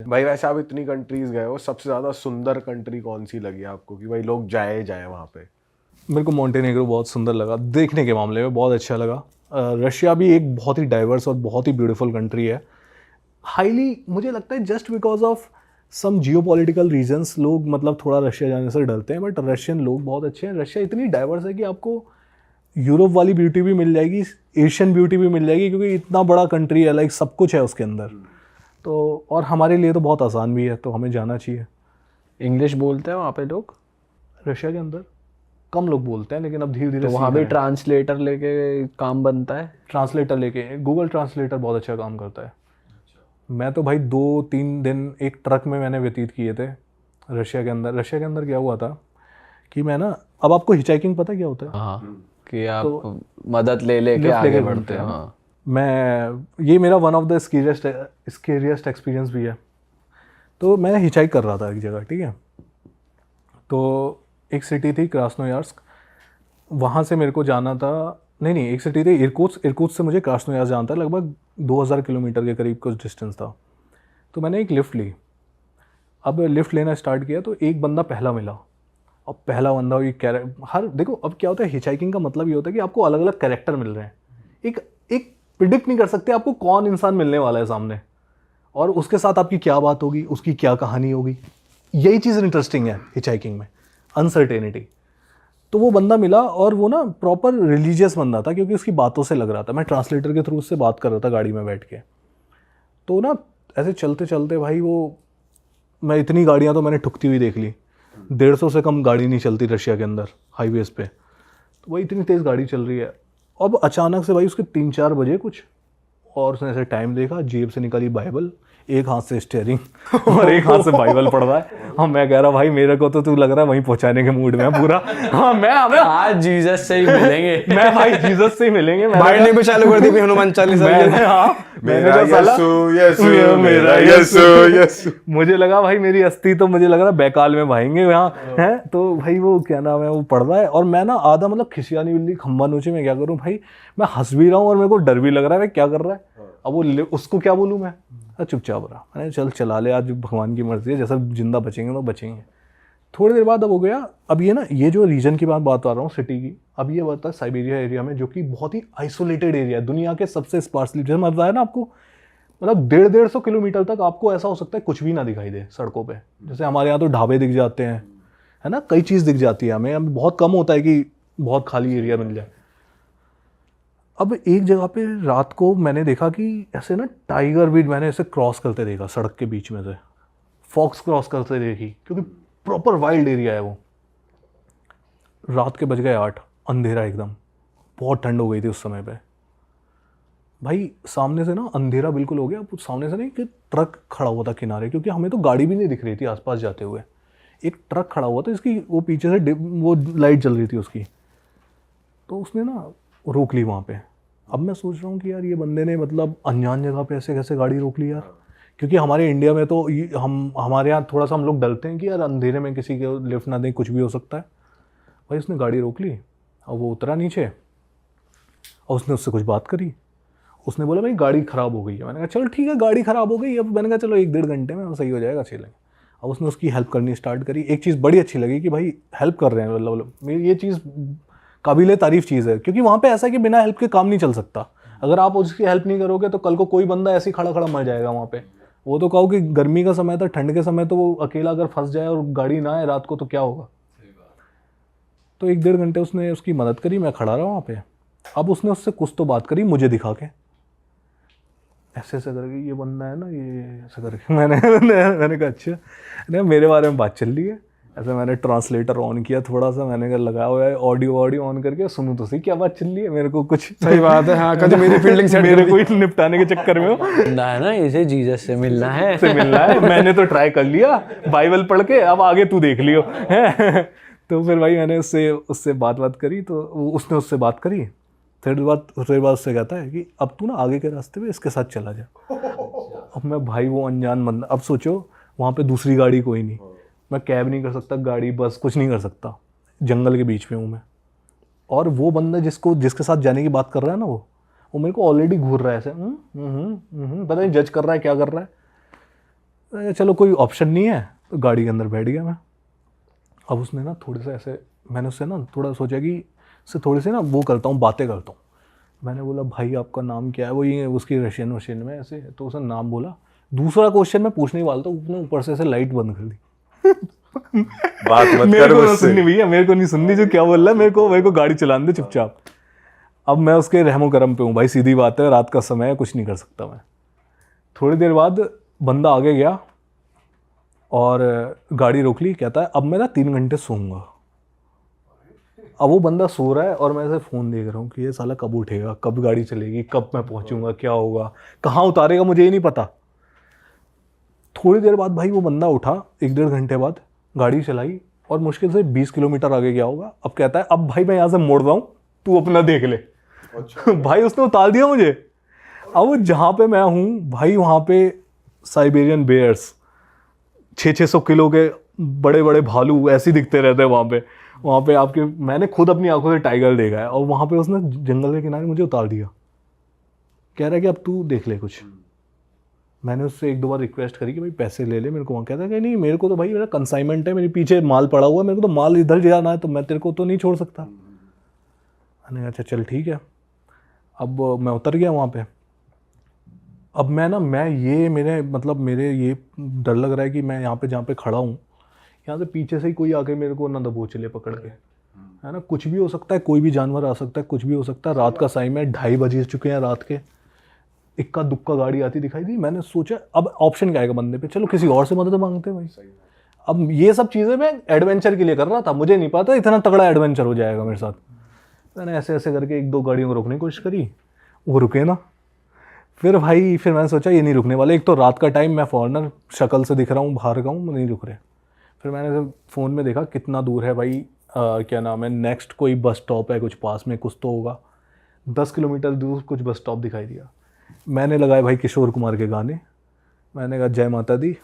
भाई वैसे आप इतनी कंट्रीज गए हो, सबसे ज़्यादा सुंदर कंट्री कौन सी लगी आपको कि भाई लोग जाए वहाँ पे? मेरे को मॉन्टेनेग्रो बहुत सुंदर लगा, देखने के मामले में बहुत अच्छा लगा। रशिया भी एक बहुत ही डाइवर्स और बहुत ही ब्यूटीफुल कंट्री है। हाईली मुझे लगता है just because of some geopolitical reasons लोग मतलब थोड़ा रशिया जाने से डरते हैं, बट रशियन लोग बहुत अच्छे हैं। रशिया इतनी डाइवर्स है कि आपको यूरोप वाली ब्यूटी भी मिल जाएगी, एशियन ब्यूटी भी मिल जाएगी, क्योंकि इतना बड़ा कंट्री है, लाइक सब कुछ है उसके अंदर। तो और हमारे लिए तो बहुत आसान भी है, तो हमें जाना चाहिए। इंग्लिश बोलते हैं वहाँ पे लोग? रशिया के अंदर कम लोग बोलते हैं, लेकिन अब धीरे धीरे तो वहाँ भी ट्रांसलेटर लेके काम बनता है? ट्रांसलेटर लेके गूगल ट्रांसलेटर बहुत अच्छा काम करता है। मैं तो भाई 2-3 दिन एक ट्रक में मैंने व्यतीत किए थे रशिया के अंदर। रशिया के अंदर क्या हुआ था कि मैं ना, अब आपको हिचाइकिंग पता क्या होता है? हाँ, कि आप तो मदद ले लेके लिफ्ट आगे लेके बढ़ते घूमते हैं। हैं। हाँ, ये मेरा one of the scariest experience भी है। तो मैं हिचाइक कर रहा था एक जगह, ठीक है। तो एक सिटी थी क्रास्नोयार्स्क, वहाँ से मेरे को जाना था। नहीं, एक सिटी थी इरकुत्स्क। इरकुत्स्क से मुझे क्रास्नोयार्स्क जाना था, लगभग 2000 किलोमीटर के करीब कुछ डिस्टेंस था। तो मैंने एक लिफ्ट ली। अब लिफ्ट लेना स्टार्ट किया तो एक बंदा पहला मिला। अब पहला बंदा हर देखो, अब क्या होता है, हिचाइकिंग का मतलब ये होता है कि आपको अलग अलग कैरेक्टर मिल रहे हैं। एक एक प्रिडिक्ट नहीं कर सकते आपको कौन इंसान मिलने वाला है सामने, और उसके साथ आपकी क्या बात होगी, उसकी क्या कहानी होगी। यही चीज़ इंटरेस्टिंग है हिचाइकिंग में, अनसर्टेनिटी। तो वो बंदा मिला, और वो ना प्रॉपर रिलीजियस बंदा था, क्योंकि उसकी बातों से लग रहा था। मैं ट्रांसलेटर के थ्रू उससे बात कर रहा था गाड़ी में बैठ के। तो ना ऐसे चलते चलते भाई मैं इतनी गाड़ियाँ तो मैंने ठुकती हुई देख ली। 150 से कम गाड़ी नहीं चलती रशिया के अंदर हाईवेज पे। तो वही इतनी तेज़ गाड़ी चल रही है। अब अचानक से भाई उसके 3-4 बजे कुछ, और उसने ऐसे टाइम देखा, जेब से निकाली बाइबल, एक हाथ से स्टीयरिंग और एक हाथ से बाइबल पढ़ रहा है। हाँ, मैं कह रहा भाई मेरे को तो तू लग रहा है वहीं पहुंचाने के मूड में है पूरा। हाँ, मैं आज जीसस से ही मिलेंगे। मैं भाई जीसस से ही मिलेंगे। भाई ने भी चालू कर दी भी हनुमान चालीसा। मेरा यीशु यीशु मेरा यीशु यीशु। मुझे लगा भाई मेरी अस्थि तो मुझे लग रहा है बैकाल में भाएंगे यहाँ है। तो भाई वो क्या नाम है, वो पढ़ रहा है, और मैं ना आधा मतलब खिसियानी बिल्ली खम्बा नोचे, मैं क्या करूँ भाई, मैं हंस भी रहा हूँ और मेरे को डर भी लग रहा है भाई क्या कर रहा है। अब वो उसको क्या बोलूँ मैं, चुपचाप रहा। मैंने चल चला ले, आज भगवान की मर्जी है, जैसा जिंदा बचेंगे तो बचेंगे। थोड़ी देर बाद अब हो गया। अब ये जो रीजन की बात आ रहा हूँ सिटी की, अब ये बात है साइबेरिया एरिया में, जो कि बहुत ही आइसोलेटेड एरिया है, दुनिया के सबसे स्पार्सली, जैसे मैं बताया ना आपको, मतलब 150-150 किलोमीटर तक आपको ऐसा हो सकता है कुछ भी ना दिखाई दे सड़कों पे। जैसे हमारे यहाँ तो ढाबे दिख जाते हैं, है ना, कई चीज़ दिख जाती है हमें बहुत कम होता है कि बहुत खाली एरिया मिल जाए। अब एक जगह पे रात को मैंने देखा कि ऐसे ना टाइगर भी मैंने ऐसे क्रॉस करते देखा सड़क के बीच में से, फॉक्स क्रॉस करते देखी, क्योंकि प्रॉपर वाइल्ड एरिया है वो। रात के बज गए 8, अंधेरा एकदम, बहुत ठंड हो गई थी उस समय पे। भाई सामने से ना अंधेरा बिल्कुल हो गया, सामने से नहीं कि ट्रक खड़ा हुआ था किनारे, क्योंकि हमें तो गाड़ी भी नहीं दिख रही थी आसपास जाते हुए। एक ट्रक खड़ा हुआ था, इसकी वो पीछे से वो लाइट जल रही थी उसकी। तो उसने ना रोक ली वहाँ पे। अब मैं सोच रहा हूँ कि यार ये बंदे ने मतलब अनजान जगह पे ऐसे कैसे गाड़ी रोक ली यार, क्योंकि हमारे इंडिया में तो हमारे यहाँ थोड़ा सा हम लोग डरते हैं कि यार अंधेरे में किसी के लिफ्ट ना दें, कुछ भी हो सकता है। भाई उसने गाड़ी रोक ली और वो उतरा नीचे, और उसने उससे कुछ बात करी। उसने बोला भाई गाड़ी ख़राब हो गई है। मैंने कहा चलो ठीक है, गाड़ी ख़राब हो गई। अब मैंने कहा चलो 1-1.5 घंटे में सही हो जाएगा, चलेंगे। अब उसने उसकी हेल्प करनी स्टार्ट करी। एक चीज़ बड़ी अच्छी लगी कि भाई हेल्प कर रहे हैं, मतलब मेरी ये चीज़ काबिले तारीफ़ चीज़ है, क्योंकि वहाँ पे ऐसा है कि बिना हेल्प के काम नहीं चल सकता। अगर आप उसकी हेल्प नहीं करोगे तो कल को कोई बंदा ऐसे ही खड़ा खड़ा मर जाएगा वहाँ पे। वो तो कहो कि गर्मी का समय था, ठंड के समय तो वो अकेला अगर फंस जाए और गाड़ी ना आए रात को तो क्या होगा। तो 1-1.5 घंटे उसने उसकी मदद करी, मैं खड़ा रहा वहाँ पे। अब उसने उससे कुछ तो बात करी मुझे दिखा के, ऐसे ऐसे करके, ये बंदा है ना, ये ऐसे करके। मैंने कहा अच्छा, नहीं मेरे बारे में बात चल रही है। ऐसे मैंने ट्रांसलेटर ऑन किया थोड़ा सा, मैंने कहा लगाया हुआ है ऑडियो ऑन करके, सुनूं तो सही क्या बात चल रही है, मेरे को कुछ सही बात है। हाँ, कभी मेरी फील्डिंग सेट मेरे को ही निपटाने के चक्कर में हो ना इसे जीसस से मिलना है। से मिलना है। मैंने तो ट्राई कर लिया बाइबल पढ़ के, अब आगे तू देख लियो। तो फिर भाई मैंने उससे बात करी, तो उसने उससे बात करी। थोड़ी बात उससे कहता है कि अब तू ना आगे के रास्ते पे इसके साथ चला जा। अब मैं भाई वो अनजान बंदा, अब सोचो वहाँ पे दूसरी गाड़ी कोई नहीं, मैं कैब नहीं कर सकता, गाड़ी बस कुछ नहीं कर सकता, जंगल के बीच में हूँ मैं। और वो बंदा जिसके साथ जाने की बात कर रहा है ना, वो मेरे को ऑलरेडी घूर रहा है ऐसे, पता नहीं जज कर रहा है क्या कर रहा है। मैंने कहा, चलो कोई ऑप्शन नहीं है, तो गाड़ी के अंदर बैठ गया मैं। अब उसने ना थोड़े से ऐसे, मैंने उससे ना थोड़ा सोचा कि उससे थोड़ी सी ना वो करता हूँ, बातें करता हूँ। मैंने बोला भाई आपका नाम क्या है, वो ये उसकी रशियन वशियन में ऐसे, तो उसने नाम बोला। दूसरा क्वेश्चन मैं पूछने ही वाला था, उसने ऊपर से ऐसे लाइट बंद कर दी। बात मत मेरे कर को ना मुझसे। सुननी भैया, मेरे को नहीं सुननी जो क्या बोल रहा है, मेरे को गाड़ी चलाने दे चुपचाप। अब मैं उसके रहमो करम पे हूँ भाई, सीधी बात है, रात का समय है, कुछ नहीं कर सकता मैं। थोड़ी देर बाद बंदा आगे गया और गाड़ी रोक ली, कहता है अब मैं ना 3 घंटे सोऊंगा। अब वो बंदा सो रहा है और मैं ऐसे फ़ोन देख रहा हूँ कि ये साला कब उठेगा, कब गाड़ी चलेगी, कब मैं पहुँचूंगा, क्या होगा, कहाँ उतारेगा, मुझे ये नहीं पता। थोड़ी देर बाद भाई वो बंदा उठा, 1-1.5 घंटे बाद गाड़ी चलाई और मुश्किल से 20 किलोमीटर आगे गया होगा। अब कहता है अब भाई मैं यहाँ से मोड़ रहा हूँ, तू अपना देख ले। भाई उसने उतार दिया मुझे। अब जहाँ पे मैं हूँ भाई, वहाँ पे साइबेरियन बेयर्स 600-600 किलो के बड़े बड़े भालू ऐसे ही दिखते रहते हैं वहाँ पे आपके। मैंने खुद अपनी आंखों से टाइगर देखा है, और वहाँ पे उसने जंगल के किनारे मुझे उतार दिया। कह रहा है कि अब तू देख ले कुछ। मैंने उससे 1-2 बार रिक्वेस्ट करी कि भाई पैसे ले ले मेरे को। वहाँ कहता है कि नहीं, मेरे को तो भाई मेरा कंसाइनमेंट है, मेरे पीछे माल पड़ा हुआ है, मेरे को तो माल इधर जाना है, तो मैं तेरे को तो नहीं छोड़ सकता। मैंने कहा अच्छा चल ठीक है। अब मैं उतर गया वहाँ पे। अब मेरे ये डर लग रहा है कि मैं यहाँ पे जहाँ पे खड़ा हूँ, यहाँ से पीछे से ही कोई आके मेरे को ना दबोच ले पकड़ के, है ना, कुछ भी हो सकता है, कोई भी जानवर आ सकता है, कुछ भी हो सकता है। रात का टाइम है, 2:30 बज चुके हैं रात के। इक्का दुक्का गाड़ी आती दिखाई दी। मैंने सोचा अब ऑप्शन क्या आएगा बंदे पे, चलो किसी और से मदद मांगते हैं भाई। अब ये सब चीज़ें मैं एडवेंचर के लिए कर रहा था, मुझे नहीं पता इतना तगड़ा एडवेंचर हो जाएगा मेरे साथ। मैंने ऐसे ऐसे करके 1-2 गाड़ियों को रोकने की कोशिश करी, वो रुके ना। फिर मैंने सोचा ये नहीं रुकने वाले, एक तो रात का टाइम, मैं फॉरेनर शक्ल से दिख रहा हूँ, बाहर का हूँ, नहीं रुक रहे। फिर मैंने फ़ोन में देखा कितना दूर है भाई, क्या नाम है, नेक्स्ट कोई बस स्टॉप है कुछ पास में, कुछ तो होगा। 10 किलोमीटर दूर कुछ बस स्टॉप दिखाई दिया। मैंने लगाए भाई किशोर कुमार के गाने, मैंने कहा जय माता दी,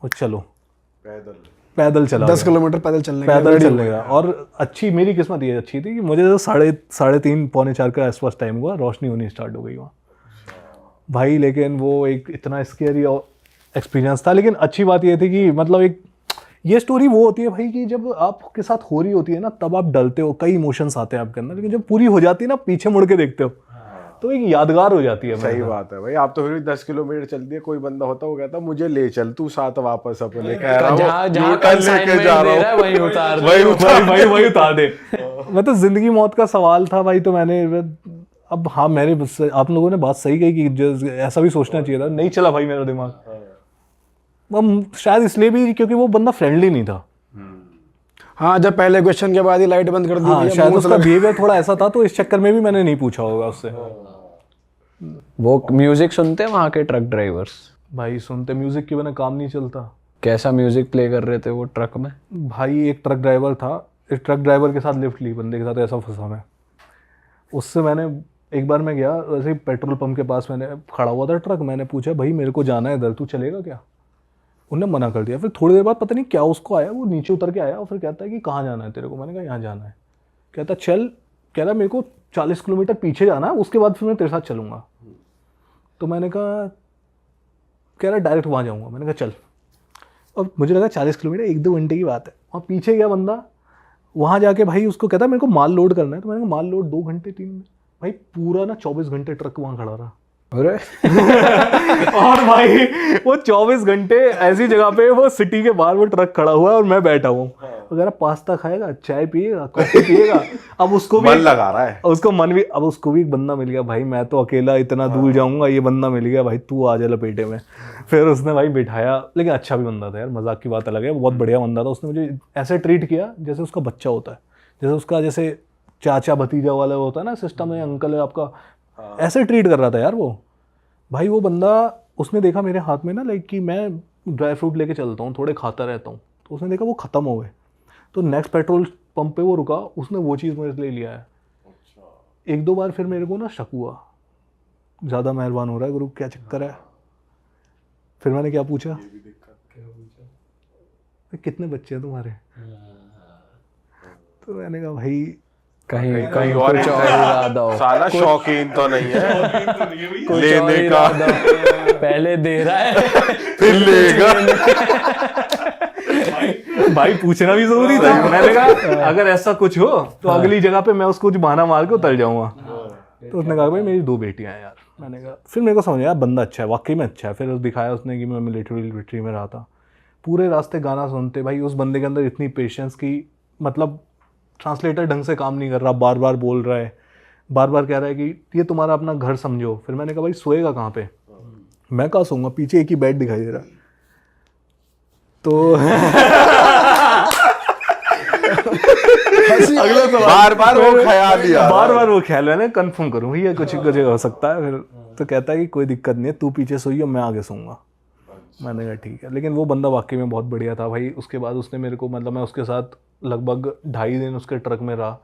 और चलो पैदल चला 10 किलोमीटर पैदल चलने का पैदल चलने का। और अच्छी मेरी किस्मत ये अच्छी थी कि मुझे तो 3:30 पौने 4 का आसपास टाइम हुआ, रोशनी होनी स्टार्ट हो गई वहाँ भाई। लेकिन वो एक इतना स्केरी एक्सपीरियंस था। लेकिन अच्छी बात ये थी कि मतलब एक ये स्टोरी वो होती है भाई कि जब आपके साथ हो रही होती है ना, तब आप डलते हो, कई इमोशंस आते हैं आपके अंदर, लेकिन जब पूरी हो जाती है ना, पीछे मुड़ के देखते हो, तो एक यादगार हो जाती है। सही बात है भाई। आप तो फिर भी 10 किलोमीटर चल दिए। कोई बंदा होता, वो कहता मुझे ले चल तू साथ वापस अपने, कह रहा जहाँ हूँ कंसाइनमेंट दे रहा है वहीं उतार दे। वही उतार दे। मतलब जिंदगी मौत का सवाल था भाई। तो मैंने अब हाँ, आप लोगों ने बात सही कही कि ऐसा भी सोचना चाहिए था। नहीं चला भाई मेरा दिमाग, शायद इसलिए भी क्योंकि वो बंदा फ्रेंडली नहीं था। हाँ, जब पहले क्वेश्चन के बाद ही लाइट बंद कर दी हाँ, थी, शायद मुंह उसका से लग- बिहेवियर थोड़ा ऐसा था, तो इस चक्कर में भी मैंने नहीं पूछा होगा उससे। वो म्यूजिक सुनते हैं वहाँ के ट्रक ड्राइवर्स? भाई सुनते, म्यूजिक के बिना काम नहीं चलता। कैसा म्यूजिक प्ले कर रहे थे वो ट्रक में? भाई एक ट्रक ड्राइवर था, एक ट्रक ड्राइवर के साथ लिफ्ट ली, बंदे के साथ ऐसा फंसा मैं। उससे मैंने एक बार मैं गया वैसे ही पेट्रोल पंप के पास, मैंने खड़ा हुआ था ट्रक, मैंने पूछा भाई मेरे को जाना है इधर, तू चलेगा क्या? उन्होंने मना कर दिया। फिर थोड़ी देर बाद पता नहीं क्या उसको आया, वो नीचे उतर के आया और फिर कहता है कि कहाँ जाना है तेरे को? मैंने कहा यहाँ जाना है। कहता चल, कह रहा मेरे को 40 किलोमीटर पीछे जाना है, उसके बाद फिर मैं तेरे साथ चलूँगा। तो मैंने कहा, कह रहा डायरेक्ट वहाँ जाऊँगा। मैंने कहा चल। और मुझे लगा 40 किलोमीटर 1-2 घंटे की बात है। और पीछे गया बंदा, वहाँ जाके भाई उसको कहता मेरे को माल लोड करना है। तो मैंने कहा माल लोड 2 घंटे 3 में? भाई पूरा ना 24 घंटे ट्रक वहाँ खड़ा रहा। अरे और भाई वो 24 घंटे ऐसी जगह पे, वो सिटी के बाहर वो ट्रक खड़ा हुआ है और मैं बैठा हूँ। वगैरह पास्ता खाएगा, चाय पिएगा, कॉफी पिएगा। अब उसको भी मन लगा रहा है, उसको मन भी, अब उसको भी एक बंदा मिल गया भाई, मैं तो अकेला इतना दूर जाऊंगा, ये बंदा मिल गया भाई, तू आ जा लपेटे में। फिर उसने भाई बिठाया, लेकिन अच्छा भी बंदा था यार, मजाक की बात अलग है, बहुत बढ़िया बंदा था। उसने मुझे ऐसे ट्रीट किया जैसे उसका बच्चा होता है, जैसे उसका जैसे चाचा भतीजा वाला होता है ना सिस्टम में, अंकल है आपका, ऐसे ट्रीट कर रहा था यार वो भाई। वो बंदा, उसने देखा मेरे हाथ में ना, लाइक कि मैं ड्राई फ्रूट लेके चलता हूँ, थोड़े खाता रहता हूँ, तो उसने देखा वो ख़त्म हो गए। तो नेक्स्ट पेट्रोल पंप पे वो रुका, उसने वो चीज़ मेरे लिए लिया है। 1-2 बार फिर मेरे को ना शक हुआ, ज़्यादा मेहरबान हो रहा है गुरु, क्या चक्कर है? फिर मैंने क्या पूछा, कितने बच्चे हैं तुम्हारे? तो मैंने कहा भाई कहीं कहीं कुछ और इरादा हो, साला शौकीन तो नहीं है कुछ और लेने का, इरादा हो। पहले दे रहा है फिर लेगा। भाई पूछना भी जरूरी था। मैंने कहा अगर ऐसा कुछ हो तो अगली जगह पे मैं उसको कुछ बहाना मार के उतर जाऊंगा। तो उसने कहा भाई मेरी 2 बेटियां हैं यार। मैंने कहा, फिर मेरे को समझ आया बंदा अच्छा है, वाकई में अच्छा है। फिर दिखाया उसने कि मैं मिलिट्री में रहा था। पूरे रास्ते गाना सुनते भाई, उस बंदे के अंदर इतनी पेशेंस की, मतलब ट्रांसलेटर ढंग से काम नहीं कर रहा, बार बार बोल रहा है, बार बार कह रहा है कि ये तुम्हारा अपना घर समझो। फिर मैंने कहा भाई सोएगा कहाँ पे? मैं कहाँ सोऊंगा, पीछे एक ही बेड दिखाई दे रहा। तो अगला बार बार वो ख्याल ही आ रहा बार है। बार वो ख्याल, मैंने कंफर्म करूँ भैया कुछ कुछ हो सकता है। फिर तो कहता है कि कोई दिक्कत नहीं है, तू पीछे सोइए मैं आगे सोऊंगा। मैंने कहा ठीक है। लेकिन वो बंदा वाकई में बहुत बढ़िया था भाई। उसके बाद उसने मेरे को, मतलब मैं उसके साथ लगभग 2.5 दिन उसके ट्रक में रहा,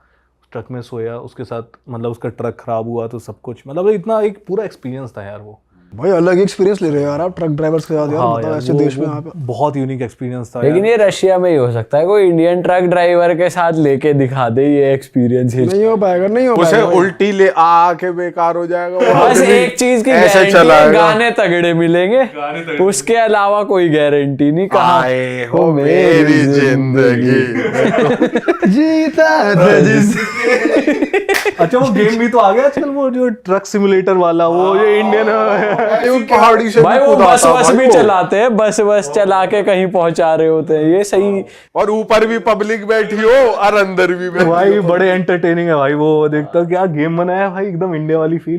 ट्रक में सोया उसके साथ। मतलब उसका ट्रक खराब हुआ तो सब कुछ, मतलब इतना एक पूरा एक्सपीरियंस था यार वो। भाई अलग एक्सपीरियंस ले रहे हो यार आप ट्रक ड्राइवर्स के साथ यार, हाँ बताओ यार, ऐसे वो- देश में वो यहाँ पे। बहुत यूनिक एक्सपीरियंस था लेकिन यार। ये रशिया में ही हो सकता है, कोई इंडियन ट्रक ड्राइवर के साथ लेके दिखा दे ये एक्सपीरियंस। नहीं हो पाएगा, नहीं हो उसे पाएगा भाई। उल्टी ले आके बेकार हो जाएगा वो बस आदमी। एक चीज की ऐसे गारंटी है, चलाएगा। गाने तगड़े मिलेंगे, उसके अलावा कोई गारंटी नहीं। कहा आए हो मेरी जिंदगी जीता था जिस अच्छा वो गेम भी तो आ गया आजकल, वो जो ट्रक सिमुलेटर वाला, वो जो इंडियन पहाड़ी से भाई भी वो कूदा बस था बस भाई भी वो। चलाते हैं, बस चला के कहीं पहुंचा रहे होते हैं, ये सही। और ऊपर भी पब्लिक बैठी हो और अंदर भी बैठी हो। भाई बड़े एंटरटेनिंग है भाई वो। देखता क्या गेम बनाया भाई, एकदम इंडिया वाली फील।